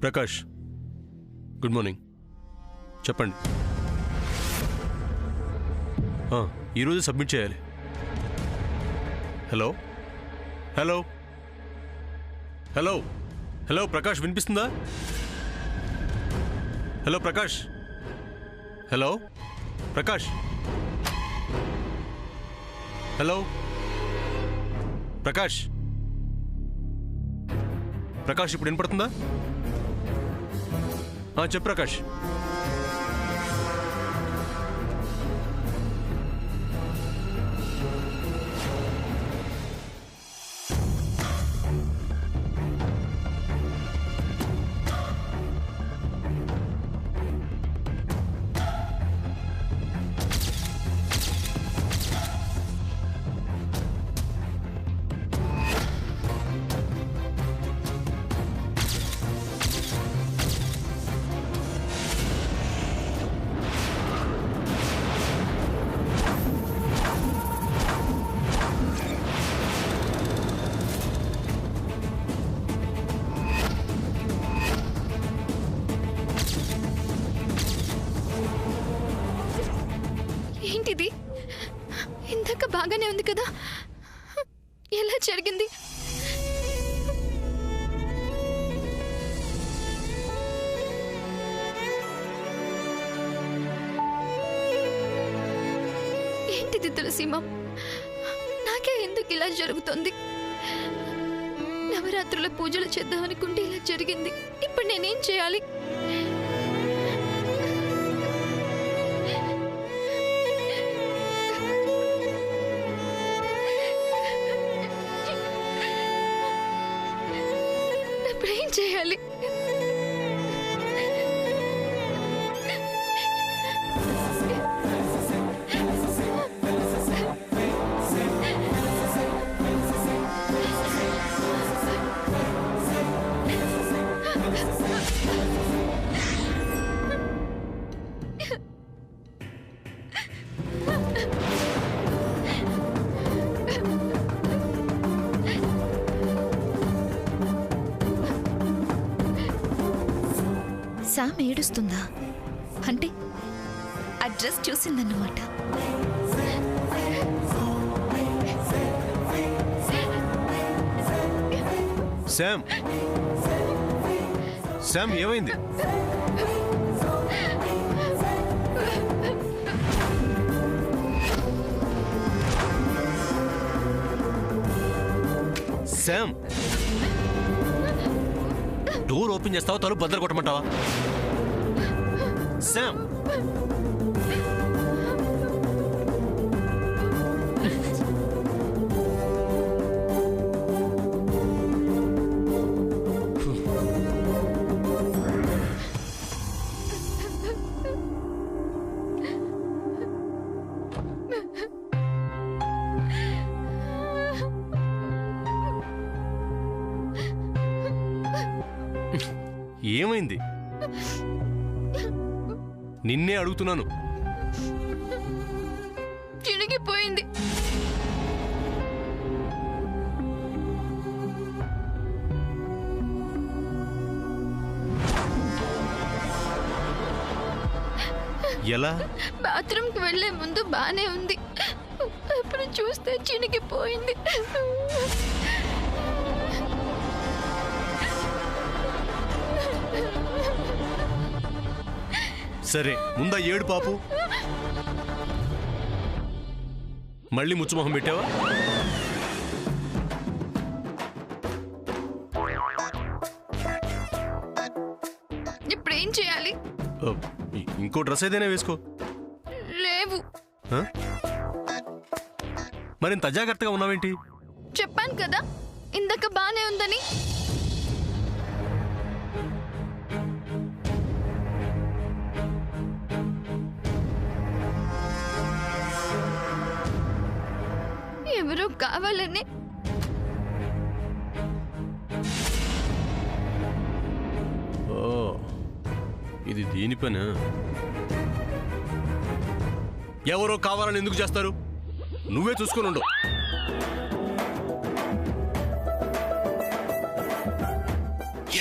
Prakash, good morning. చెప్పండి. ఈరోజు submit చేయాలి. Hello hello hello hello Prakash, వినిపిస్తుందా? Hello Prakash, hello Prakash, hello Prakash, Prakash ఇప్పుడు వినపడుతుందా? చెప్పు ప్రకాష్. ఏంటిది? ఇందాక బాగానే ఉంది కదా, ఎలా జరిగింది? ఏంటిది తులసీమ, నాకే ఎందుకు ఇలా జరుగుతుంది? నవరాత్రుల పూజలు చేద్దాం అనుకుంటే ఇలా జరిగింది. ఇప్పుడు నేనేం చేయాలి? ఏం చేయాలి? శామ్ ఏడుస్తుందా? అంటే అడ్రస్ చూసిందన్నమాట. శామ్, శామ్ ఏమైంది? శామ్, డోర్ ఓపెన్ చేస్తావా, తలుపు బద్దలు కొట్టమంటావా? శామ్, ఏమైంది? నిన్నే అడుగుతున్నాను. చినిగిపోయింది. ఎలా? బాత్రూమ్కి వెళ్లే ముందు బానే ఉంది, అప్పుడు చూస్తే చినిగిపోయింది. సరే, ముందా ఏడు పాపు. మళ్ళీ ముచ్చుమొహం పెట్టావా? ఇప్పుడేం చేయాలి? ఇంకో డ్రెస్ ఏదైనా వేసుకో. లేవు. మరింత అజాగ్రత్తగా ఉన్నావేంటి? చెప్పాను కదా ఇందాక బానే ఉందని. ఎవరో కావాలని ఇది దీని పని. ఎవరో కావాలని ఎందుకు చేస్తారు? నువ్వే చూసుకొని ఉండు.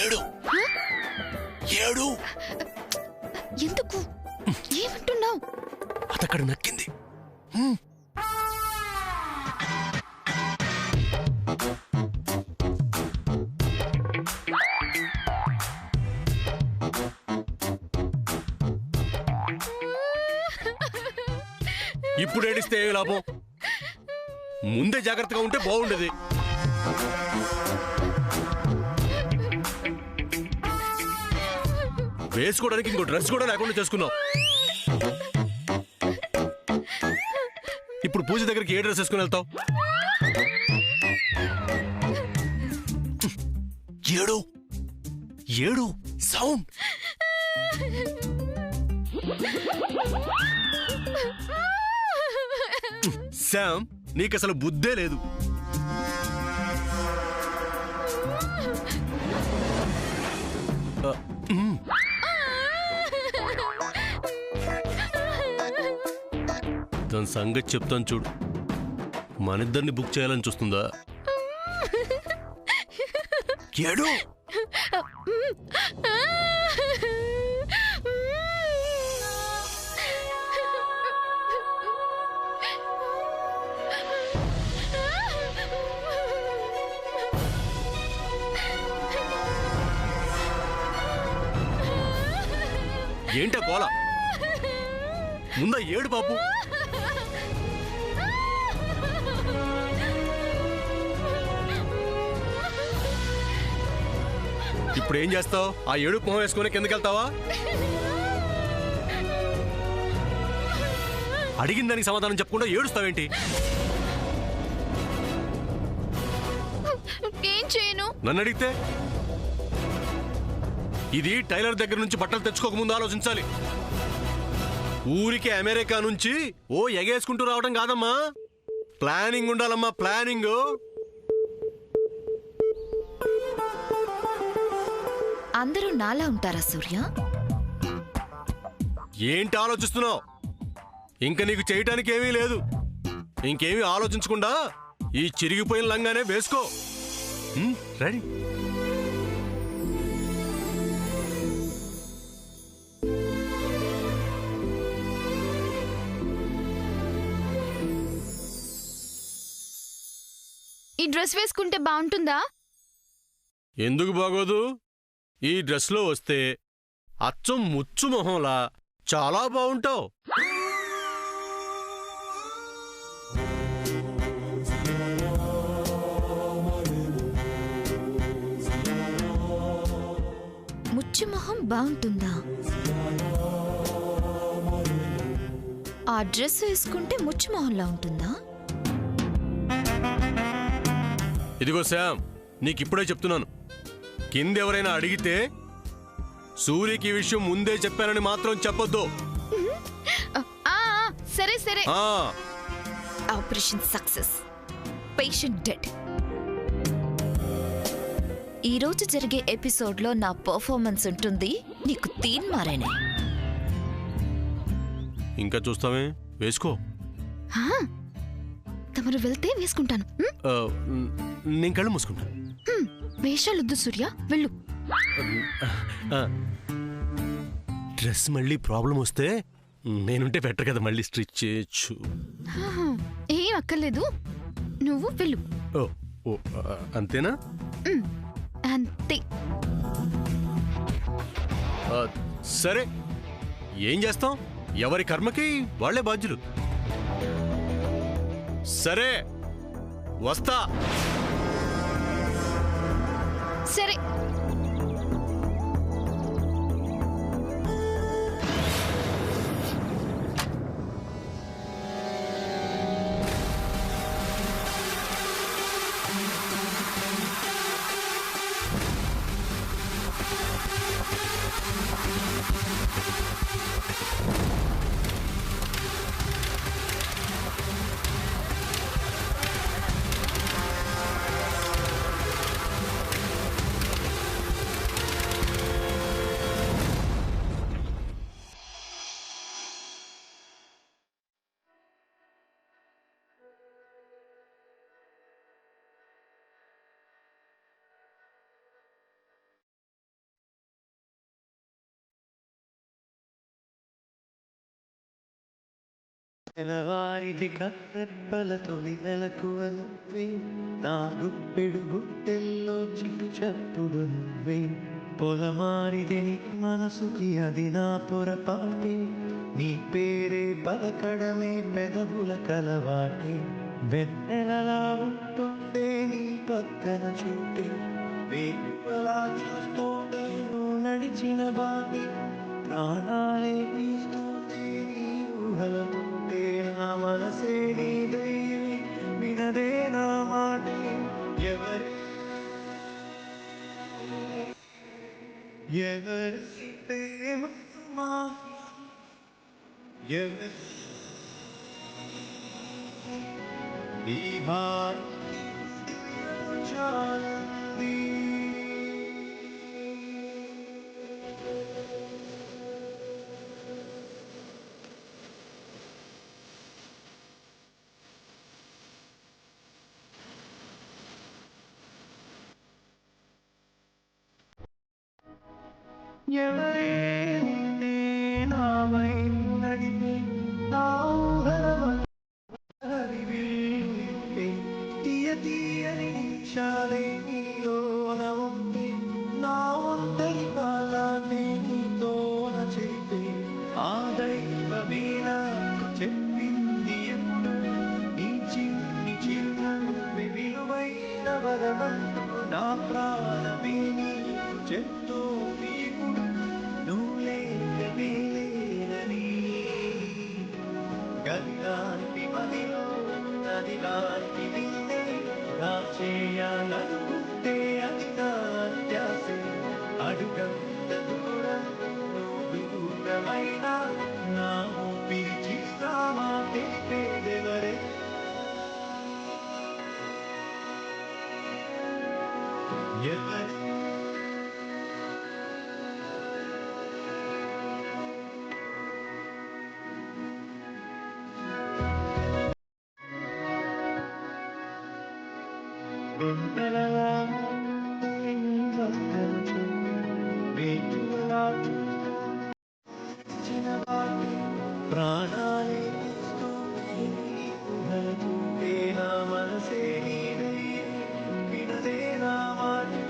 ఏడు అక్కడ నక్కింది. ఇప్పుడు ఏడిస్తే ఏ లాభం? ముందే జాగ్రత్తగా ఉంటే బాగుండేది. వేసుకోవడానికి ఇంకో డ్రెస్ కూడా లేకుండా చేసుకున్నావు. ఇప్పుడు పూజ దగ్గరికి ఏ డ్రెస్ వేసుకుని వెళ్తావు? ఏడు ఏడు సౌండ్. శామ్, నీకు అసలు బుద్ధే లేదు. దాని సంగతి చెప్తాను చూడు. మనిద్దరిని బుక్ చేయాలని చూస్తుందా? ఏడు. ఏంటా కోల? ముందా ఏడు పాపు. ఇప్పుడు ఏం చేస్తావు? ఆ ఏడు మొహం వేసుకుని కిందకెళ్తావా? అడిగిన దానికి సమాధానం చెప్పకుండా ఏడుస్తావేంటి? ఏం చేయను? నన్ను అడిగితే ఇది టైలర్ దగ్గర నుంచి బట్టలు తెచ్చుకోక ముందు ఆలోచించాలి. ఊరికి అమెరికా నుంచి ఎగేసుకుంటూ రావడం కాదమ్మా. ప్లానింగ్ ఉండాలమ్మా, ప్లానింగ్. అందరూ నాలా ఉంటారా సూర్య? ఏంటి ఆలోచిస్తున్నావు? ఇంక నీకు చేయటానికి ఏమీ లేదు. ఇంకేమీ ఆలోచించకుండా ఈ చిరిగిపోయిన లంగానే వేసుకో. రెడీ? ఈ డ్రెస్ వేసుకుంటే బాగుంటుందా? ఎందుకు బాగోదు? ఈ డ్రెస్లో వస్తే అచ్చం ముచ్చు మొహంలా చాలా బాగుంటావు. ముచ్చు మొహం బాగుంటుందా? ఆ డ్రెస్ వేసుకుంటే ముచ్చు మొహంలా ఉంటుందా? ఇదిగో శామ్, నీకిప్పుడే చెప్తున్నాను. కిందెవరైనా అడిగితే సూర్యకి ఈ విషయం ముందే చెప్పానని మాత్రం చెప్పొద్దు. సరే సరే. Operation success, patient dead. ఈరోజు జరిగే ఎపిసోడ్లో నా పర్ఫార్మెన్స్ ఉంటుంది. నీకు తీన్ మారేనే. ఇంకా చూస్తామే, వేసుకో. తమరు వెళ్తే వేసుకుంటాను. నేను కళ్ళు మూసుకుంటా. వేషాలొద్దు సూర్య, వెళ్ళు. డ్రెస్ మళ్ళీ ప్రాబ్లం వస్తే నేనుంటే బెటర్ కదా, మళ్ళీ స్టిచ్ చేయొచ్చు. ఏం అక్కర్లేదు, నువ్వు వెళ్ళు. అంతేనా? అంతే. సరే, ఏం చేస్తాం? ఎవరి కర్మకి వాళ్లే బాధ్యులు. సరే, వస్తా. సరే. తెలవారిది కన్నెప్పల తొలి మెలకువ నువ్వే, నా గుప్పెడు గుట్టెల్లో చిరు చప్పుడు నువ్వే, పొలమారిది నీ మనసుకి అది నా పొరపాటే, నీ పేరే పలకడమే పెదవుల కలవాటే, వెన్నెలలా ఉంటుందే నీ పక్కన చూటే, వేకువలా చూస్తుంటే నువ్వు నడిచిన బాటి, ప్రాణాలే తీస్తుంటే నీ ఊహలతుంటే, నా మనసే నీదయ్యే వినదే నా మాటే, ఎవరి ప్రేమ ఎవరి ఈ హాయి చాలంది. ఎవరే నిన్నే నావై నడిపి నా ఊహలవే, తీయ తీయని నిమిషాలే నీలోన ఉంటే, నా ఒంటరి కాలాన్ని నీతోన చెప్పే, ఆ దైవమే నాకు చెప్పింది ఎప్పుడు, నీ చిన్ని చిరునవ్వే విలువైన వరమంటూ, నా ప్రాణమే నీకు చెప్తోంది ఇప్పుడు, నువ్వు లేకనే లేనని, గదిలాంటి మదిలో నదిలాంటి నిన్నే చేయాలనుకుంటే అది నా అత్యాసే, అడుగంత దూరం నువ్వు దూరమైనా నా ఊపిరి చిరునామా తెలిపేదెవరే, ఎవరి వెన్నెలలా ఉంటే నీ పక్కన చూటే, వేకువలా చూచిన వాటి, ప్రాణాలే తీస్తుంటే నీ ఊహలతుంటే, నా మనసే నీదయ్యే వినదే నా మాటే,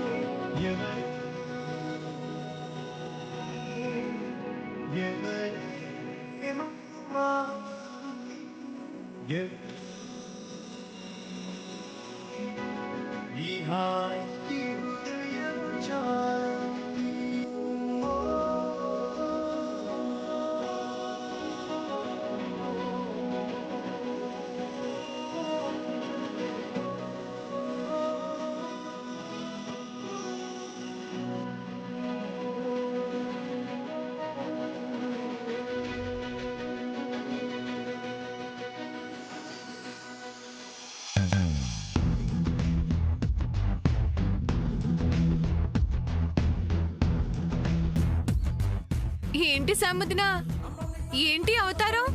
ఎవరి ప్రేమ ఎవరి ఈ హాయి హృదయం చాలంది. ఏంటి సముద్న, ఏంటి అవతారం?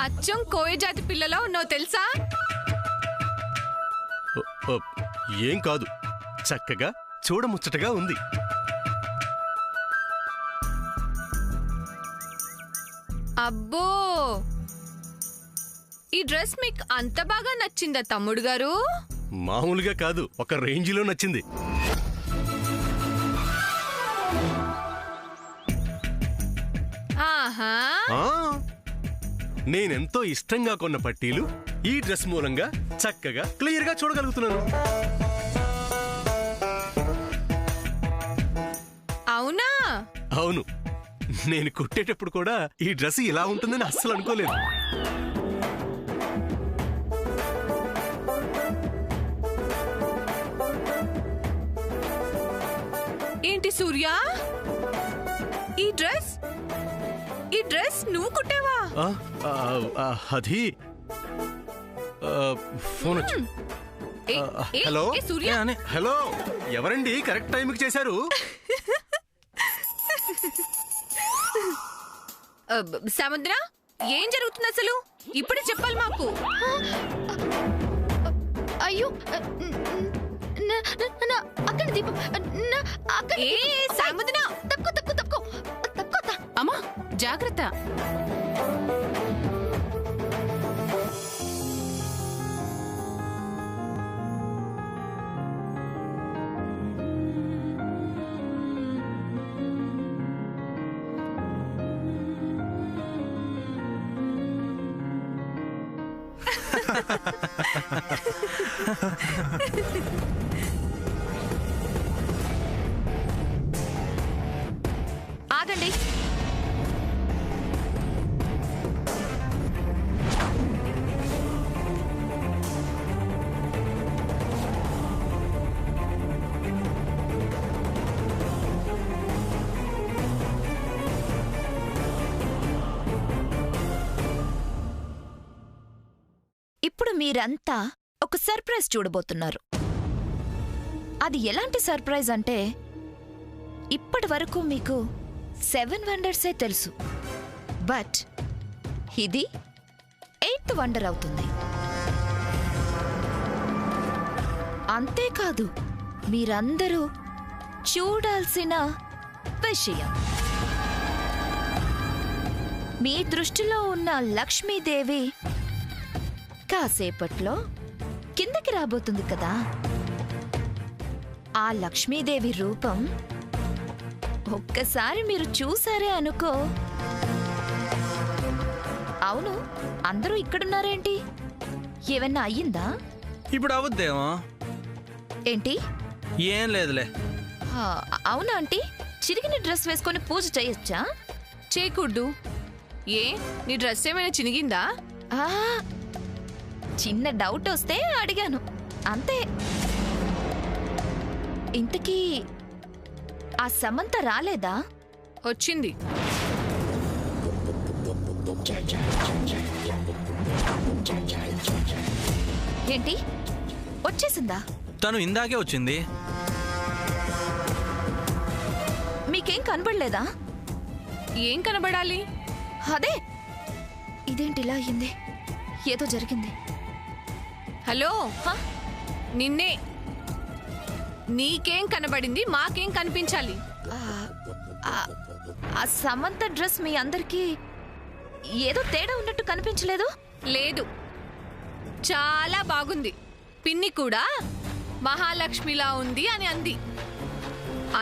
అచ్చం కోయ జాతి పిల్లలో ఉన్నావు తెలుసా? ఏం కాదు, చక్కగా చూడముచ్చటగా ఉంది. అబ్బో, ఈ డ్రెస్ మీకు అంత బాగా నచ్చిందా తమ్ముడు గారు? మామూలుగా కాదు, ఒక రేంజిలో నచ్చింది. ఆహా, నేనెంతో ఇష్టంగా కొన్న పట్టీలు ఈ డ్రెస్ మూలంగా చక్కగా క్లియర్ గా చూడగలుగుతున్నాను. అవునా? అవును, నేను కుట్టేటప్పుడు కూడా ఈ డ్రెస్ ఇలా ఉంటుందని అస్సలు అనుకోలేదు. ఏంటి సూర్య, ఈ డ్రెస్ నువ్వు కుట్టావా? అది ఫోన్ వచ్చి. హలో సూర్య, హలో, ఎవరండి కరెక్ట్ టైంకి చేశారు? సముద్ర, ఏం జరుగుతుంది అసలు? ఇప్పుడే చెప్పాలి మాకు. అయ్యో, అక్కడ దీపం, సముద్ర, తక్కువ. అమ్మా జాగ్రత్త. ఆగండి. ఇప్పుడు మీరంతా ఒక సర్ప్రైజ్ చూడబోతున్నారు. అది ఎలాంటి సర్ప్రైజ్ అంటే, ఇప్పటి వరకు మీకు 7 వండర్సే తెలుసు, బట్ ఇది 8th వండర్ అవుతుంది. అంతేకాదు, మీరందరూ చూడాల్సిన విషయం, మీ దృష్టిలో ఉన్న లక్ష్మీదేవి కాసేపట్లో కిందకి రాబోతుంది కదా. ఆ లక్ష్మీదేవి రూపం ఒక్కసారి మీరు చూసారే అనుకో. అవును, అందరూ ఇక్కడున్నారేంటి? ఏమన్నా అయ్యిందా? ఇప్పుడు అవద్దేమో. ఏంటి? ఏం లేదులే. అవునా ఆంటీ, చిరిగిన డ్రెస్ వేసుకొని పూజ చేయొచ్చా? చేయకూడదు. ఏ, నీ డ్రెస్ ఏమైనా చినిగిందా? ఆ, చిన్న డౌట్ వస్తే అడిగాను అంతే. ఇంతకీ ఆ సమంత రాలేదా? వచ్చింది. ఏంటి, వచ్చేసిందా? తను ఇందాకే వచ్చింది. మీకేం కనబడలేదా? ఏం కనబడాలి? అదే, ఇదేంటిలా అయ్యింది? ఏదో జరిగింది. హలో, హ? నిన్నే. నీకేం కనబడింది, మాకేం కనిపించాలి? ఆ సమంత డ్రెస్ మీ అందరికీ ఏదో తేడా ఉన్నట్టు కనిపించలేదు? లేదు, చాలా బాగుంది. పిన్ని కూడా మహాలక్ష్మిలా ఉంది అని అంది.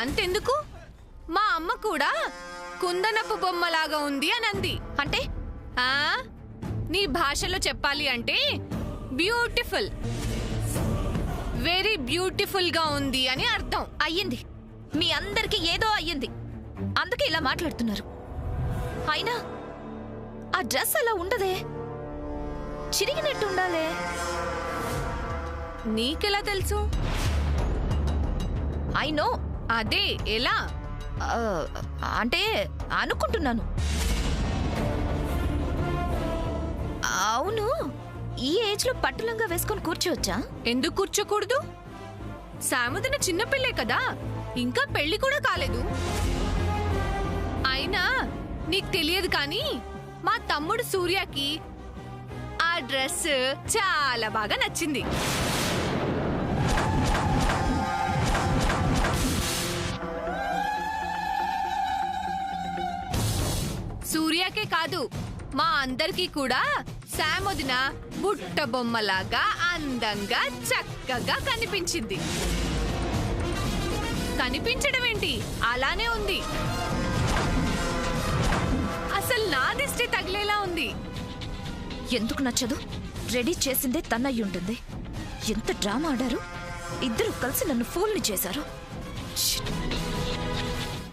అంతెందుకు, మా అమ్మ కూడా కుందనపు బొమ్మలాగా ఉంది అని అంది. అంటే ఆ, నీ భాషలో చెప్పాలి అంటే బ్యూటిఫుల్, వెరీ బ్యూటిఫుల్ గా ఉంది అని అర్థం. అయ్యింది, మీ అందరికీ ఏదో అయ్యింది, అందుకే ఇలా మాట్లాడుతున్నారు. అయినా ఆ డ్రెస్ అలా ఉండదే, చిరిగినట్టు ఉండాలే. నీకెలా తెలుసు? I know. అదే ఎలా? అంటే అనుకుంటున్నాను. అవును, ఈ ఏజ్ లో పట్టులంగా వేసుకొని కూర్చోవచ్చా? ఎందుకు కూర్చోకూడదు? సాముదన చిన్నపిల్లే కదా, ఇంకా పెళ్లి కూడా కాలేదు. అయినా నీకు తెలియదు కానీ మా తమ్ముడు సూర్యకి ఆ డ్రెస్ చాలా బాగా నచ్చింది. సూర్యకే కాదు, మా అందరికీ కూడా సామొదిన బుట్ట బొమ్మలాగా అందంగా చక్కగా కనిపించింది. కనిపించడం ఏంటి, అలానే ఉంది. అసలు నా దిష్టి తగిలేలా ఉంది. ఎందుకు నచ్చదు? రెడీ చేసిందే తనయ్యి ఉంటుంది. ఎంత డ్రామా ఆడారు, ఇద్దరు కలిసి నన్ను ఫూల్ని చేశారు. షిట్.